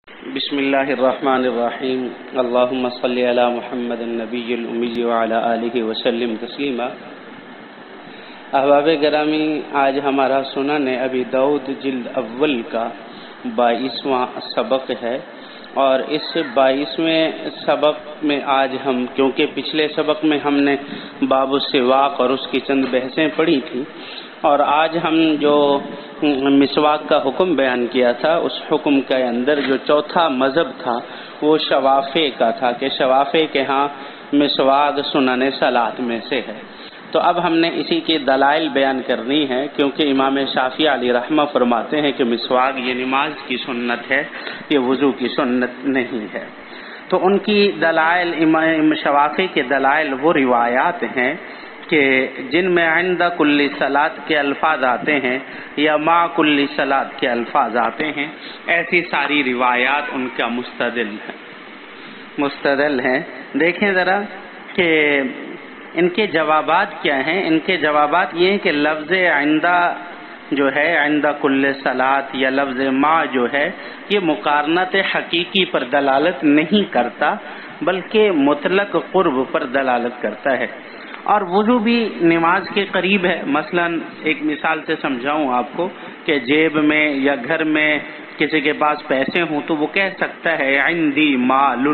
بسم اللہ الرحمن الرحیم اللہم صلی علی محمد النبی الامی وعلی آلہ وسلم تسلیما۔ احباب گرامی، آج ہمارا سنن ابی داؤد جلد اول کا 22واں سبق ہے، اور اس 22ویں سبق میں آج ہم، کیونکہ پچھلے سبق میں ہم نے باب السواک اور اس کی چند بحثیں پڑھی تھیں، اور آج ہم جو مسواک کا حکم بیان کیا تھا، اس حکم کے اندر جو چوتھا مذہب تھا وہ شوافع کا تھا کہ شوافع کے ہاں مسواک سنن صلاۃ میں سے ہے۔ تو اب ہم نے اسی کے دلائل بیان کرنی ہے، کیونکہ امام شافعی علیہ رحمہ فرماتے ہیں کہ مسواک یہ نماز کی سنت ہے، یہ وضو کی سنت نہیں ہے۔ تو ان کی دلائل، امام شافعی کے دلائل وہ روایات ہیں کہ جن میں عند کل صلاۃ کے الفاظ آتے ہیں یا مع کل صلاۃ کے الفاظ آتے ہیں، ایسی ساری روایات ان کا مستدل ہیں۔ دیکھیں ذرا کہ ان کے جوابات کیا ہیں۔ ان کے جوابات یہ ہیں کہ لفظ عند جو ہے، عند کل صلاۃ، یا لفظ مع جو ہے، یہ مقارنت حقیقی پر دلالت نہیں کرتا، بلکہ مطلق قرب پر دلالت کرتا ہے۔ اور وضو بھی نماز کے قریب ہے۔ مثلا ایک مثال سے سمجھاؤں آپ کو کہ جیب میں یا گھر میں کسی کے پاس پیسے ہوں تو وہ کہہ سکتا ہے عندی مال،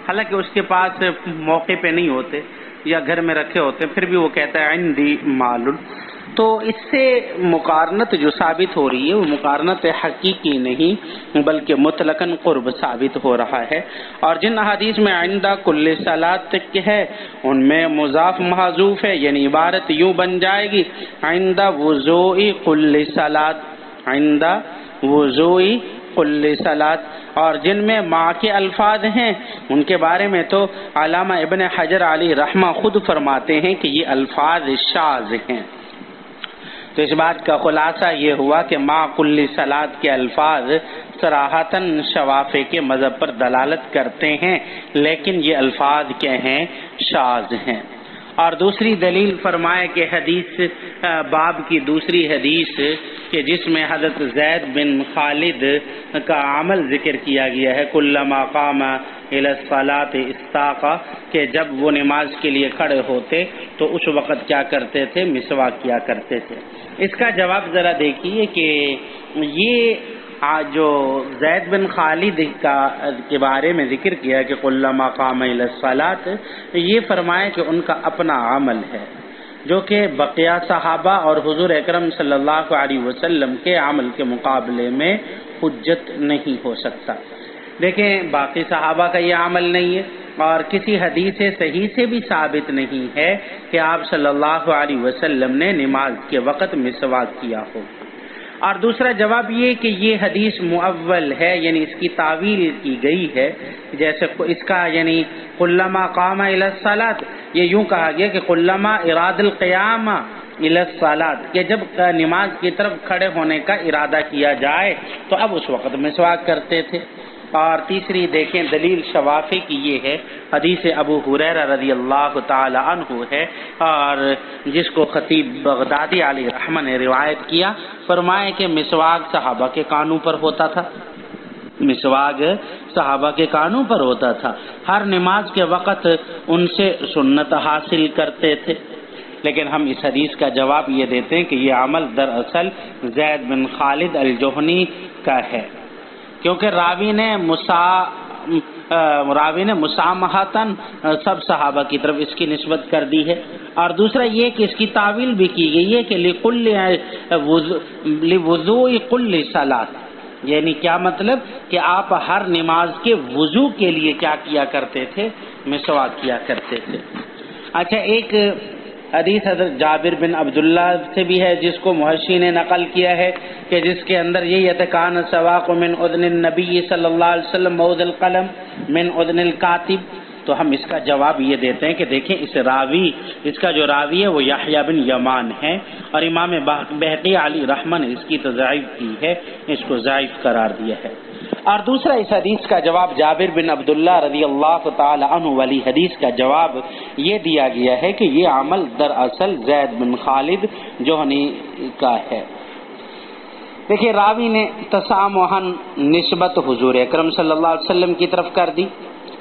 حالانکہ اس کے پاس موقع پہ نہیں ہوتے یا گھر میں رکھے ہوتے، پھر بھی وہ کہتا ہے عندی مال۔ تو اس سے مقارنت جو ثابت ہو رہی ہے وہ مقارنت حقیقی نہیں، بلکہ مطلقاً قرب ثابت ہو رہا ہے۔ اور جن حدیث میں عند کل صلاۃ تک ہے ان میں مضاف محذوف ہے، یعنی عبارت یوں بن جائے گی عند وضوء کل صلاۃ، عند وضوء کل صلاۃ۔ اور جن میں مع کے الفاظ ہیں ان کے بارے میں تو علامہ ابن حجر علیہ رحمہ خود فرماتے ہیں کہ یہ الفاظ شاذ ہیں۔ تو اس بات کا خلاصہ یہ ہوا کہ مع کل صلاۃ کے الفاظ صراحتاً شوافع کے مذہب پر دلالت کرتے ہیں، لیکن یہ الفاظ کیا ہیں؟ شاذ ہیں۔ اور دوسری دلیل فرمائے کہ حدیث باب کی دوسری حدیث کہ جس میں حضرت زید بن خالد کا عمل ذکر کیا گیا ہے، کلما قام الی الصلاۃ استاق، کہ جب وہ نماز کے لیے کھڑے ہوتے تو اس وقت کیا کرتے تھے؟ مسواک کیا کرتے تھے۔ اس کا جواب ذرا دیکھیے کہ یہ جو زید بن خالد کے بارے میں ذکر کیا کہ کلما قام الی الصلاۃ، یہ فرمایا کہ ان کا اپنا عمل ہے جو کہ بقیہ صحابہ اور حضور اکرم صلی اللہ علیہ وسلم کے عمل کے مقابلے میں حجت نہیں ہو سکتا۔ دیکھیں، باقی صحابہ کا یہ عمل نہیں ہے، اور کسی حدیث صحیح سے بھی ثابت نہیں ہے کہ آپ صلی اللہ علیہ وسلم نے نماز کے وقت مسواک کیا ہو۔ اور دوسرا جواب یہ کہ یہ حدیث مؤول ہے، یعنی اس کی تعویل کی گئی ہے، جیسے اس کا یعنی کلما قام الی الصلاۃ، یہ یوں کہا گیا کہ کلما اراد القیام الی الصلاۃ، کہ جب نماز کی طرف کھڑے ہونے کا ارادہ کیا جائے تو اب اس وقت مسواک کرتے تھے۔ اور تیسری دیکھیں دلیل شوافع کی یہ ہے، حدیث ابو ہریرہ رضی اللہ تعالی عنہ ہے، اور جس کو خطیب بغدادی علیہ رحمہ نے روایت کیا، فرمائے کہ مسواک صحابہ کے کانوں پر ہوتا تھا، مسواک صحابہ کے کانوں پر ہوتا تھا، ہر نماز کے وقت ان سے سنت حاصل کرتے تھے۔ لیکن ہم اس حدیث کا جواب یہ دیتے ہیں کہ یہ عمل دراصل زید بن خالد الجہنی کا ہے، کیونکہ راوی نے مسامحتاً سب صحابہ کی طرف اس کی نسبت کر دی ہے۔ اور دوسرا یہ کہ اس کی تعویل بھی کی گئی ہے کہ لوضوء کل صلاۃ، یعنی کیا مطلب کہ آپ ہر نماز کے وضو کے لیے کیا کیا کرتے تھے؟ مسواک کیا کرتے تھے۔ اچھا، ایک حدیث حضرت جابر بن عبداللہ سے بھی ہے جس کو محشی نے نقل کیا ہے کہ جس کے اندر یہی ہے، کان السواق من اذن النبی صلی اللہ علیہ وسلم موضع القلم من اذن الکاتب۔ تو ہم اس کا جواب یہ دیتے ہیں کہ دیکھیں اس کا جو راوی ہے وہ یحییٰ بن یمان ہے، اور امام بہقی علی رحمہ نے اس کی تضعیف کی ہے، اس کو ضعیف قرار دیا ہے۔ اور دوسرا اس حدیث کا جواب جابر بن عبداللہ رضی اللہ تعالی عنہ والی حدیث کا جواب یہ دیا گیا ہے کہ یہ عمل دراصل زید بن خالد جوہنی کا ہے۔ دیکھیے راوی نے تسامحاً نسبت حضور اکرم صلی اللہ علیہ وسلم کی طرف کر دی.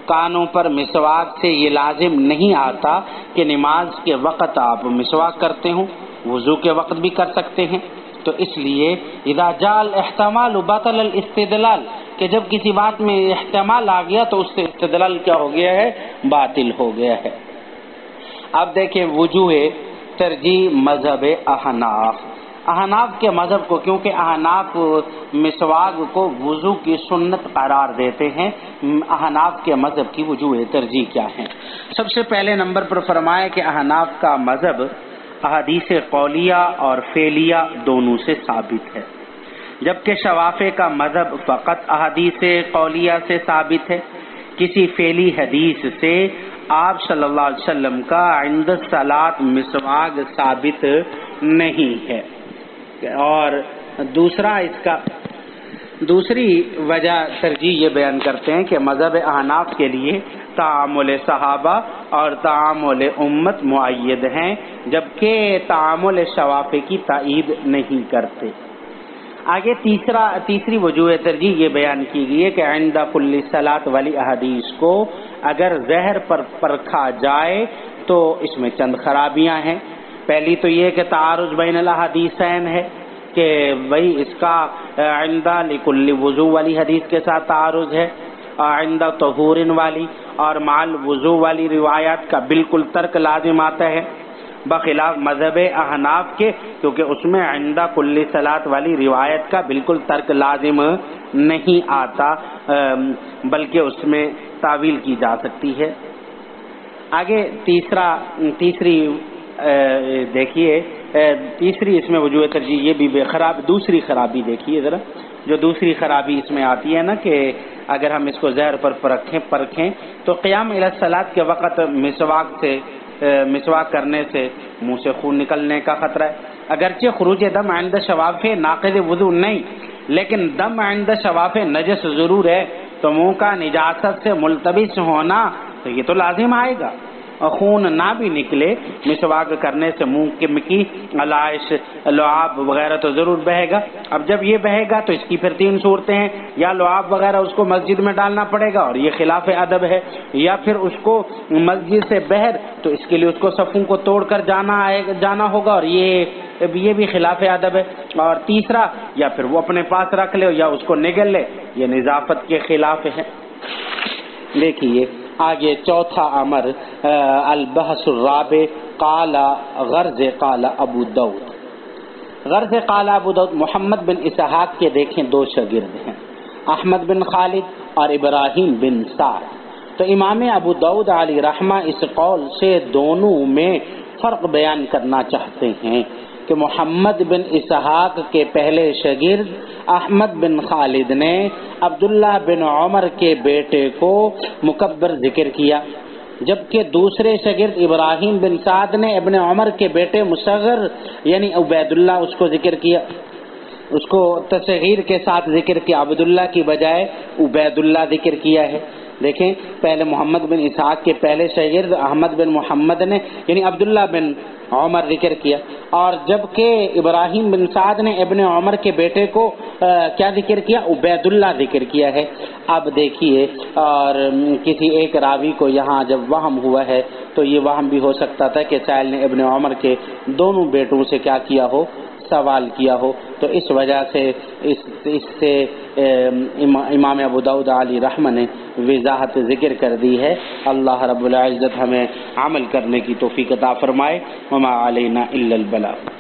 کانوں پر مسواک سے یہ لازم نہیں آتا کہ نماز کے وقت آپ مسواک کرتے ہوں، وضو کے وقت بھی کر سکتے ہیں. تو اس لیے اذا جاء الاحتمال بطل الاستدلال، کہ جب کسی بات میں احتمال آ گیا تو اس سے استدلال کیا ہو گیا ہے؟ باطل ہو گیا ہے. اب دیکھیں وجوہ ترجیح مذہب احناف. احناف کے مذہب کو، کیونکہ احناف مسواک کو وضو کی سنت قرار دیتے ہیں، احناف کے مذہب کی وجوہ ترجیح کیا ہیں؟ سب سے پہلے نمبر پر فرمایا کہ احناف کا مذہب احادیث قولیہ اور فعلیہ دونوں سے ثابت ہے، جبکہ شوافع کا مذہب فقط احادیث قولیہ سے ثابت ہے. کسی فعلی حدیث سے آپ صلی اللہ علیہ وسلم کا عند الصلاۃ مسواک ثابت نہیں ہے. اور دوسری وجہ ترجیح یہ بیان کرتے ہیں کہ مذہب احناف کے لیے تعامل صحابہ اور تعامل امت معید ہیں، جبکہ تعامل شوافع کی تائید نہیں کرتے. آگے تیسری وجوہ ترجیح یہ بیان کی گئی ہے کہ عند کل صلاۃ والی احادیث کو اگر ظاہر پر پرکھا جائے تو اس میں چند خرابیاں ہیں. پہلی تو یہ کہ تعارض بین الاحادیثین ہے، کہ وہی اس کا عند لکل وضو والی حدیث کے ساتھ تعارض ہے، عند طہور والی اور مال وضو والی روایات کا بالکل ترک لازم آتا ہے، بخلاف مذہب احناف کے، کیونکہ اس میں عند کل صلاۃ والی روایت کا بالکل ترک لازم نہیں آتا، بلکہ اس میں تعویل کی جا سکتی ہے. آگے تیسری اس میں وجوہ ترجیح یہ بھی دوسری خرابی دیکھیے ذرا. جو دوسری خرابی اس میں آتی ہے نا کہ اگر ہم اس کو ظاہر پر پرکھیں تو قیام الی الصلاۃ کے وقت مسواک کرنے سے منہ سے خون نکلنے کا خطرہ ہے. اگرچہ خروج دم عند شوافع ناقض وضو نہیں، لیکن دم عند شوافع نجس ضرور ہے، تو منہ کا نجاست سے ملتبس ہونا تو یہ تو لازم آئے گا، اور خون نہ بھی نکلے مسواک کرنے سے منہ کی علائش لعاب وغیرہ تو ضرور بہے گا. اب جب یہ بہے گا تو اس کی پھر 3 صورتیں ہیں، یا لعاب وغیرہ اس کو مسجد میں ڈالنا پڑے گا اور یہ خلاف ادب ہے، یا پھر اس کو مسجد سے بہر تو اس کے لیے اس کو صفوں کو توڑ کر جانا ہوگا اور یہ بھی خلاف ادب ہے. اور تیسرا یا پھر وہ اپنے پاس رکھ لے یا اس کو نگل لے، یہ نظافت کے خلاف ہے. دیکھیے آگے چوتھا امر البحث الرابع قال غرض قال ابو داؤد. غرض قال ابو داؤد محمد بن اسحاق کے دیکھیں 2 شاگرد ہیں، احمد بن خالد اور ابراہیم بن سعد. تو امام ابو داؤد علیہ رحمہ اس قول سے دونوں میں فرق بیان کرنا چاہتے ہیں کہ محمد بن اسحاق کے پہلے شاگرد احمد بن خالد نے عبداللہ بن عمر کے بیٹے کو مکبر ذکر کیا، جبکہ دوسرے شاگرد ابراہیم بن سعد نے ابن عمر کے بیٹے مصغر یعنی عبید اللہ اس کو ذکر کیا، اس کو تصغیر کے ساتھ ذکر کیا، عبداللہ کی بجائے عبید اللہ ذکر کیا ہے. دیکھیں پہلے محمد بن اسحاق کے پہلے شاگرد احمد بن محمد نے یعنی عبداللہ بن عمر ذکر کیا، اور جبکہ ابراہیم بن سعد نے ابن عمر کے بیٹے کو کیا ذکر کیا؟ عبید اللہ ذکر کیا ہے. اب دیکھیے اور کسی ایک راوی کو یہاں جب وہم ہوا ہے تو یہ وہم بھی ہو سکتا تھا کہ سائل نے ابن عمر کے دونوں بیٹوں سے کیا کیا ہو؟ سوال کیا ہو. تو اس وجہ سے اس سے امام ابو داؤد علیہ رحمہ نے وضاحت ذکر کر دی ہے. اللہ رب العزت ہمیں عمل کرنے کی توفیق عطا فرمائے. وما علینا الا البلاغ.